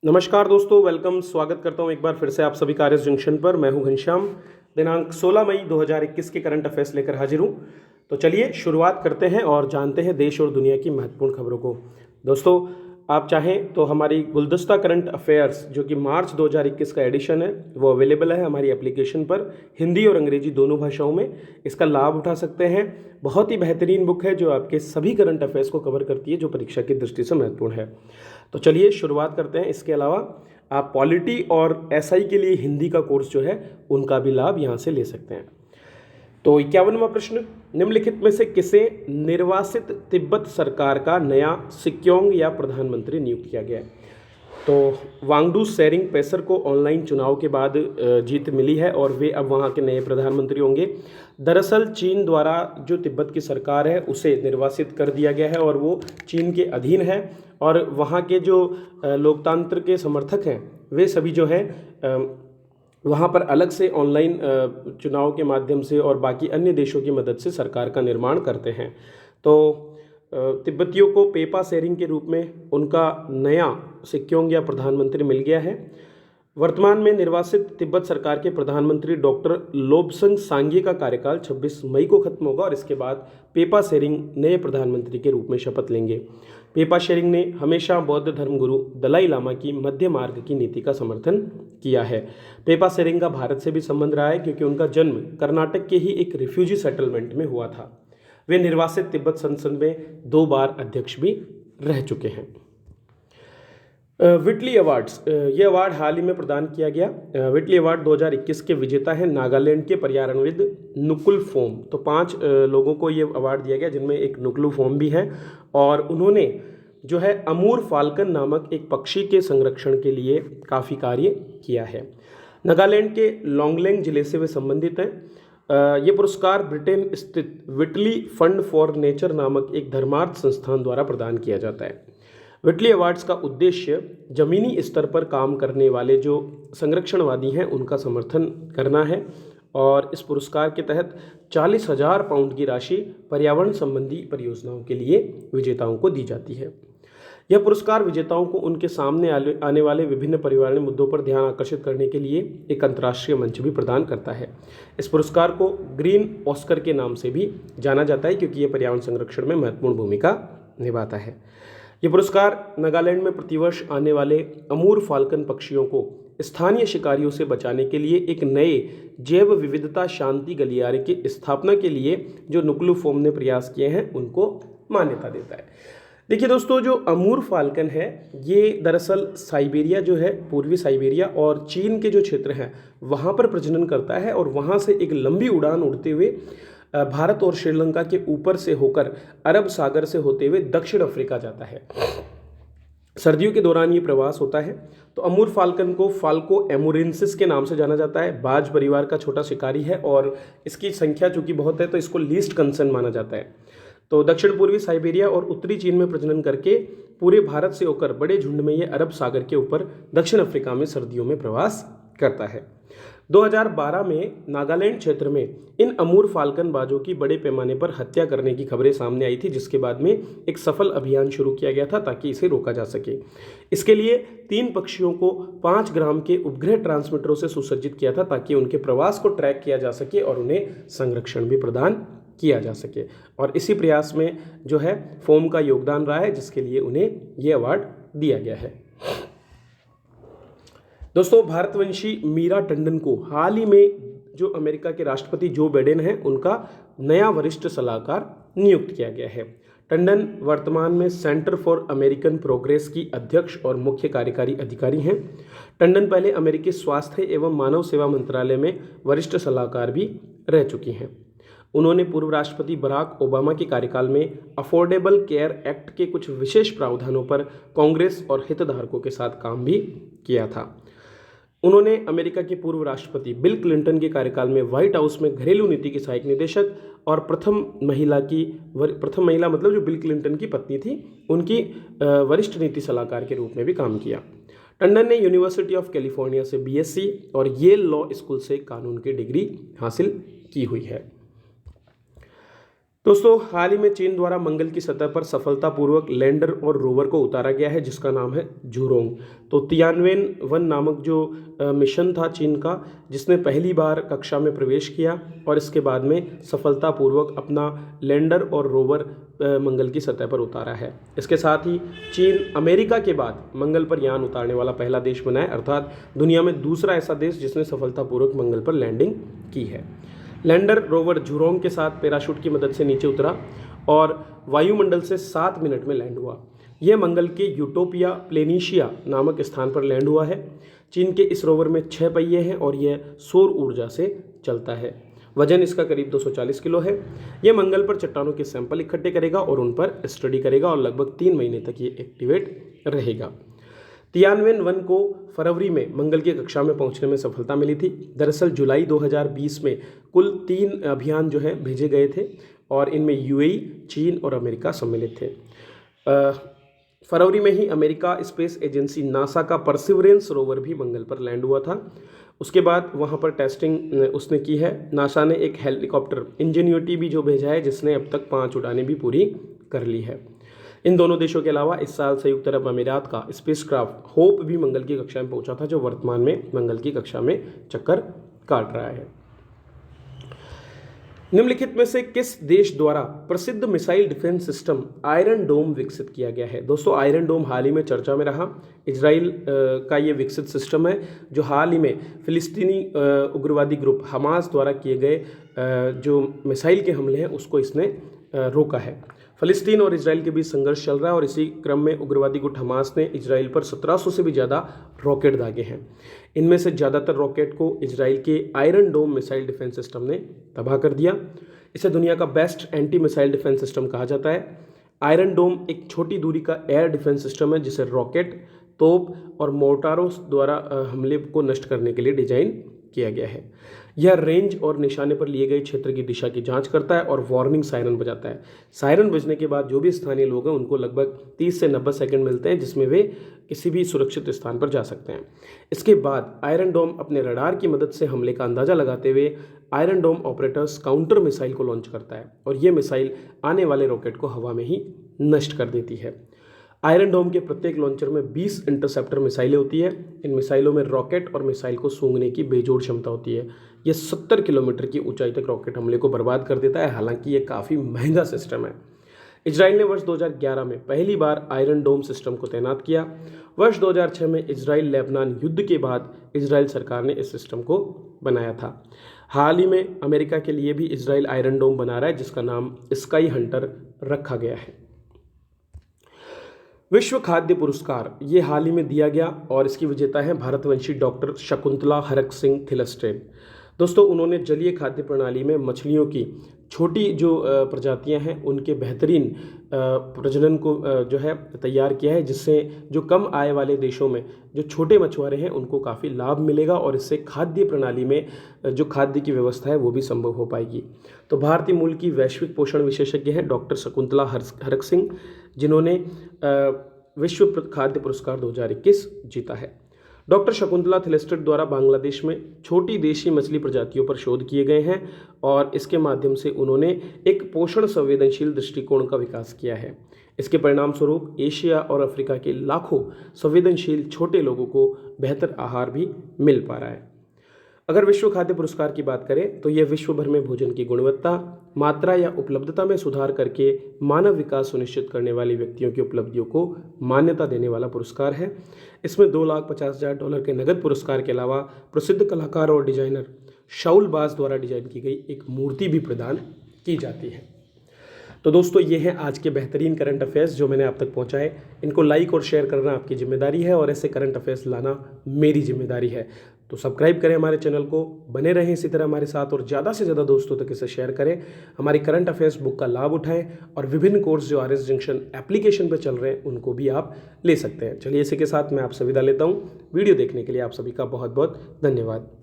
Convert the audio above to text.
नमस्कार दोस्तों, वेलकम। स्वागत करता हूं एक बार फिर से आप सभी का आर एस जंक्शन पर। मैं हूं घनश्याम। दिनांक 16 मई 2021 के करंट अफेयर्स लेकर हाजिर हूं। तो चलिए शुरुआत करते हैं और जानते हैं देश और दुनिया की महत्वपूर्ण खबरों को। दोस्तों, आप चाहें तो हमारी गुलदस्ता करंट अफेयर्स जो कि मार्च 2021 का एडिशन है वो अवेलेबल है हमारी एप्लीकेशन पर, हिंदी और अंग्रेजी दोनों भाषाओं में। इसका लाभ उठा सकते हैं। बहुत ही बेहतरीन बुक है जो आपके सभी करंट अफेयर्स को कवर करती है, जो परीक्षा की दृष्टि से महत्वपूर्ण है। तो चलिए शुरुआत करते हैं। इसके अलावा आप पॉलिटी और एसआई के लिए हिंदी का कोर्स जो है उनका भी लाभ यहाँ से ले सकते हैं। तो 51वां प्रश्न, निम्नलिखित में से किसे निर्वासित तिब्बत सरकार का नया सिक्योंग या प्रधानमंत्री नियुक्त किया गया है? तो वांगडू सेरिंग पेसर को ऑनलाइन चुनाव के बाद जीत मिली है और वे अब वहाँ के नए प्रधानमंत्री होंगे। दरअसल चीन द्वारा जो तिब्बत की सरकार है उसे निर्वासित कर दिया गया है और वो चीन के अधीन है, और वहाँ के जो लोकतंत्र के समर्थक हैं वे सभी जो है वहाँ पर अलग से ऑनलाइन चुनाव के माध्यम से और बाकी अन्य देशों की मदद से सरकार का निर्माण करते हैं। तो तिब्बतियों को पेपा सेरिंग के रूप में उनका नया सिक्योंग या प्रधानमंत्री मिल गया है। वर्तमान में निर्वासित तिब्बत सरकार के प्रधानमंत्री डॉक्टर लोब्संग सांगे का कार्यकाल 26 मई को खत्म होगा और इसके बाद पेपा सेरिंग नए प्रधानमंत्री के रूप में शपथ लेंगे। पेपा शेरिंग ने हमेशा बौद्ध धर्मगुरु दलाई लामा की मध्य मार्ग की नीति का समर्थन किया है। पेपा शेरिंग का भारत से भी संबंध रहा है क्योंकि उनका जन्म कर्नाटक के ही एक रिफ्यूजी सेटलमेंट में हुआ था। वे निर्वासित तिब्बत संसद में 2 बार अध्यक्ष भी रह चुके हैं। विटली अवार्ड्स, ये अवार्ड हाल ही में प्रदान किया गया। विटली अवार्ड 2021 के विजेता हैं नागालैंड के पर्यावरणविद नुकुल फोम। तो 5 लोगों को ये अवार्ड दिया गया जिनमें एक नुकुल फोम भी है, और उन्होंने जो है अमूर फाल्कन नामक एक पक्षी के संरक्षण के लिए काफ़ी कार्य किया है। नागालैंड के लोंगलेंग जिले से वे संबंधित हैं। ये पुरस्कार ब्रिटेन स्थित विटली फंड फॉर नेचर नामक एक धर्मार्थ संस्थान द्वारा प्रदान किया जाता है। विटली अवार्ड्स का उद्देश्य जमीनी स्तर पर काम करने वाले जो संरक्षणवादी हैं उनका समर्थन करना है, और इस पुरस्कार के तहत 40,000 पाउंड की राशि पर्यावरण संबंधी परियोजनाओं के लिए विजेताओं को दी जाती है। यह पुरस्कार विजेताओं को उनके सामने आने वाले विभिन्न पर्यावरणीय मुद्दों पर ध्यान आकर्षित करने के लिए एक अंतर्राष्ट्रीय मंच भी प्रदान करता है। इस पुरस्कार को ग्रीन ऑस्कर के नाम से भी जाना जाता है क्योंकि यह पर्यावरण संरक्षण में महत्वपूर्ण भूमिका निभाता है। ये पुरस्कार नागालैंड में प्रतिवर्ष आने वाले अमूर फाल्कन पक्षियों को स्थानीय शिकारियों से बचाने के लिए एक नए जैव विविधता शांति गलियारे की स्थापना के लिए जो नुकुलू फोम ने प्रयास किए हैं उनको मान्यता देता है। देखिए दोस्तों, जो अमूर फाल्कन है ये दरअसल साइबेरिया जो है, पूर्वी साइबेरिया और चीन के जो क्षेत्र हैं वहाँ पर प्रजनन करता है, और वहाँ से एक लंबी उड़ान उड़ते हुए भारत और श्रीलंका के ऊपर से होकर अरब सागर से होते हुए दक्षिण अफ्रीका जाता है। सर्दियों के दौरान ये प्रवास होता है। तो अमूर फाल्कन को फाल्को एमोरेंसिस के नाम से जाना जाता है। बाज परिवार का छोटा शिकारी है और इसकी संख्या चूंकि बहुत है तो इसको लीस्ट कंसर्न माना जाता है। तो दक्षिण पूर्वी साइबेरिया और उत्तरी चीन में प्रजनन करके पूरे भारत से होकर बड़े झुंड में ये अरब सागर के ऊपर दक्षिण अफ्रीका में सर्दियों में प्रवास करता है। 2012 में नागालैंड क्षेत्र में इन अमूर फाल्कन बाजों की बड़े पैमाने पर हत्या करने की खबरें सामने आई थी, जिसके बाद में एक सफल अभियान शुरू किया गया था ताकि इसे रोका जा सके। इसके लिए 3 पक्षियों को 5 ग्राम के उपग्रह ट्रांसमीटरों से सुसज्जित किया था ताकि उनके प्रवास को ट्रैक किया जा सके और उन्हें संरक्षण भी प्रदान किया जा सके। और इसी प्रयास में जो है फोम का योगदान रहा है, जिसके लिए उन्हें ये अवार्ड दिया गया है। दोस्तों, भारतवंशी मीरा टंडन को हाल ही में जो अमेरिका के राष्ट्रपति जो बाइडेन हैं उनका नया वरिष्ठ सलाहकार नियुक्त किया गया है। टंडन वर्तमान में सेंटर फॉर अमेरिकन प्रोग्रेस की अध्यक्ष और मुख्य कार्यकारी अधिकारी हैं। टंडन पहले अमेरिकी स्वास्थ्य एवं मानव सेवा मंत्रालय में वरिष्ठ सलाहकार भी रह चुकी हैं। उन्होंने पूर्व राष्ट्रपति बराक ओबामा के कार्यकाल में अफोर्डेबल केयर एक्ट के कुछ विशेष प्रावधानों पर कांग्रेस और हितधारकों के साथ काम भी किया था। उन्होंने अमेरिका के पूर्व राष्ट्रपति बिल क्लिंटन के कार्यकाल में व्हाइट हाउस में घरेलू नीति की सहायक निदेशक और प्रथम महिला मतलब जो बिल क्लिंटन की पत्नी थी उनकी वरिष्ठ नीति सलाहकार के रूप में भी काम किया। टंडन ने यूनिवर्सिटी ऑफ कैलिफोर्निया से बीएससी और येल लॉ स्कूल से कानून की डिग्री हासिल की हुई है। दोस्तों हाल ही में चीन द्वारा मंगल की सतह पर सफलतापूर्वक लैंडर और रोवर को उतारा गया है जिसका नाम है झुरोंग। तो तियानवेन-1 नामक जो मिशन था चीन का, जिसने पहली बार कक्षा में प्रवेश किया और इसके बाद में सफलतापूर्वक अपना लैंडर और रोवर मंगल की सतह पर उतारा है। इसके साथ ही चीन अमेरिका के बाद मंगल पर यान उतारने वाला पहला देश बना है, अर्थात दुनिया में दूसरा ऐसा देश जिसने सफलतापूर्वक मंगल पर लैंडिंग की है। लैंडर रोवर झुरोंग के साथ पैराशूट की मदद से नीचे उतरा और वायुमंडल से 7 मिनट में लैंड हुआ। यह मंगल के यूटोपिया प्लेनिशिया नामक स्थान पर लैंड हुआ है। चीन के इस रोवर में 6 पहिए हैं और यह सौर ऊर्जा से चलता है। वजन इसका करीब 240 किलो है। यह मंगल पर चट्टानों के सैंपल इकट्ठे करेगा और उन पर स्टडी करेगा और लगभग 3 महीने तक ये एक्टिवेट रहेगा। तियानवेन-1 को फरवरी में मंगल की कक्षा में पहुंचने में सफलता मिली थी। दरअसल जुलाई 2020 में कुल 3 अभियान जो है भेजे गए थे और इनमें यूएई, चीन और अमेरिका सम्मिलित थे। फरवरी में ही अमेरिका स्पेस एजेंसी नासा का परसिवरेंस रोवर भी मंगल पर लैंड हुआ था। उसके बाद वहां पर टेस्टिंग उसने की है। नासा ने एक हेलीकॉप्टर इंजेन्युइटी भी जो भेजा है जिसने अब तक 5 उड़ानें भी पूरी कर ली है। इन दोनों देशों के अलावा इस साल संयुक्त अरब अमीरात का स्पेसक्राफ्ट होप भी मंगल की कक्षा में पहुंचा था, जो वर्तमान में मंगल की कक्षा में चक्कर काट रहा है। निम्नलिखित में से किस देश द्वारा प्रसिद्ध मिसाइल डिफेंस सिस्टम आयरन डोम विकसित किया गया है? दोस्तों आयरन डोम हाल ही में चर्चा में रहा। इजराइल का ये विकसित सिस्टम है जो हाल ही में फिलिस्तीनी उग्रवादी ग्रुप हमास द्वारा किए गए जो मिसाइल के हमले हैं उसको इसने रोका है। फिलिस्तीन और इजराइल के बीच संघर्ष चल रहा है और इसी क्रम में उग्रवादी गुट हमास ने इजराइल पर 1700 से भी ज़्यादा रॉकेट दागे हैं। इनमें से ज़्यादातर रॉकेट को इजराइल के Iron Dome missile defence system ने तबाह कर दिया। इसे दुनिया का best anti missile defence system कहा जाता है। आयरन डोम एक छोटी दूरी का एयर डिफेंस सिस्टम है जिसे रॉकेट, तोप और मोर्टारों द्वारा हमले को नष्ट करने के लिए डिजाइन किया गया है। यह रेंज और निशाने पर लिए गए क्षेत्र की दिशा की जांच करता है और वार्निंग सायरन बजाता है। सायरन बजने के बाद जो भी स्थानीय लोग हैं उनको लगभग 30 से 90 सेकंड मिलते हैं जिसमें वे किसी भी सुरक्षित स्थान पर जा सकते हैं। इसके बाद आयरन डोम अपने रडार की मदद से हमले का अंदाजा लगाते हुए आयरन डोम ऑपरेटर्स काउंटर मिसाइल को लॉन्च करता है और ये मिसाइल आने वाले रॉकेट को हवा में ही नष्ट कर देती है। आयरन डोम के प्रत्येक लॉन्चर में 20 इंटरसेप्टर मिसाइलें होती है। इन मिसाइलों में रॉकेट और मिसाइल को सूंघने की बेजोड़ क्षमता होती है। ये 70 किलोमीटर की ऊंचाई तक रॉकेट हमले को बर्बाद कर देता है। हालांकि ये काफ़ी महंगा सिस्टम है। इजराइल ने वर्ष 2011 में पहली बार आयरन डोम सिस्टम को तैनात किया। वर्ष 2006 में इजराइल लेबनान युद्ध के बाद इजराइल सरकार ने इस सिस्टम को बनाया था। हाल ही में अमेरिका के लिए भी इजराइल आयरन डोम बना रहा है जिसका नाम स्काई हंटर रखा गया है। विश्व खाद्य पुरस्कार ये हाल ही में दिया गया और इसकी विजेता है भारतवंशी डॉक्टर शकुंतला हरक सिंह थिलस्ट्रेड। दोस्तों उन्होंने जलीय खाद्य प्रणाली में मछलियों की छोटी जो प्रजातियां हैं उनके बेहतरीन प्रजनन को जो है तैयार किया है, जिससे जो कम आय वाले देशों में जो छोटे मछुआरे हैं उनको काफ़ी लाभ मिलेगा और इससे खाद्य प्रणाली में जो खाद्य की व्यवस्था है वो भी संभव हो पाएगी। तो भारतीय मूल की वैश्विक पोषण विशेषज्ञ हैं डॉक्टर शकुंतला हरक सिंह, जिन्होंने विश्व खाद्य पुरस्कार 2021 जीता है। डॉक्टर शकुंतला थिलस्ट्रेड द्वारा बांग्लादेश में छोटी देशी मछली प्रजातियों पर शोध किए गए हैं और इसके माध्यम से उन्होंने एक पोषण संवेदनशील दृष्टिकोण का विकास किया है। इसके परिणाम स्वरूप एशिया और अफ्रीका के लाखों संवेदनशील छोटे लोगों को बेहतर आहार भी मिल पा रहा है। अगर विश्व खाद्य पुरस्कार की बात करें तो यह विश्व भर में भोजन की गुणवत्ता, मात्रा या उपलब्धता में सुधार करके मानव विकास सुनिश्चित करने वाले व्यक्तियों की उपलब्धियों को मान्यता देने वाला पुरस्कार है। इसमें $2,50,000 के नगद पुरस्कार के अलावा प्रसिद्ध कलाकार और डिजाइनर शाउल बास द्वारा डिजाइन की गई एक मूर्ति भी प्रदान की जाती है। तो दोस्तों ये हैं आज के बेहतरीन करंट अफेयर्स जो मैंने आप तक पहुंचाए। इनको लाइक और शेयर करना आपकी जिम्मेदारी है और ऐसे करंट अफेयर्स लाना मेरी जिम्मेदारी है। तो सब्सक्राइब करें हमारे चैनल को, बने रहें इसी तरह हमारे साथ और ज़्यादा से ज़्यादा दोस्तों तक इसे शेयर करें। हमारी करंट अफेयर्स बुक का लाभ उठाएं और विभिन्न कोर्स जो RS जंक्शन एप्लीकेशन पर चल रहे हैं उनको भी आप ले सकते हैं। चलिए इसी के साथ मैं आपसे विदा लेता हूँ। वीडियो देखने के लिए आप सभी का बहुत बहुत धन्यवाद।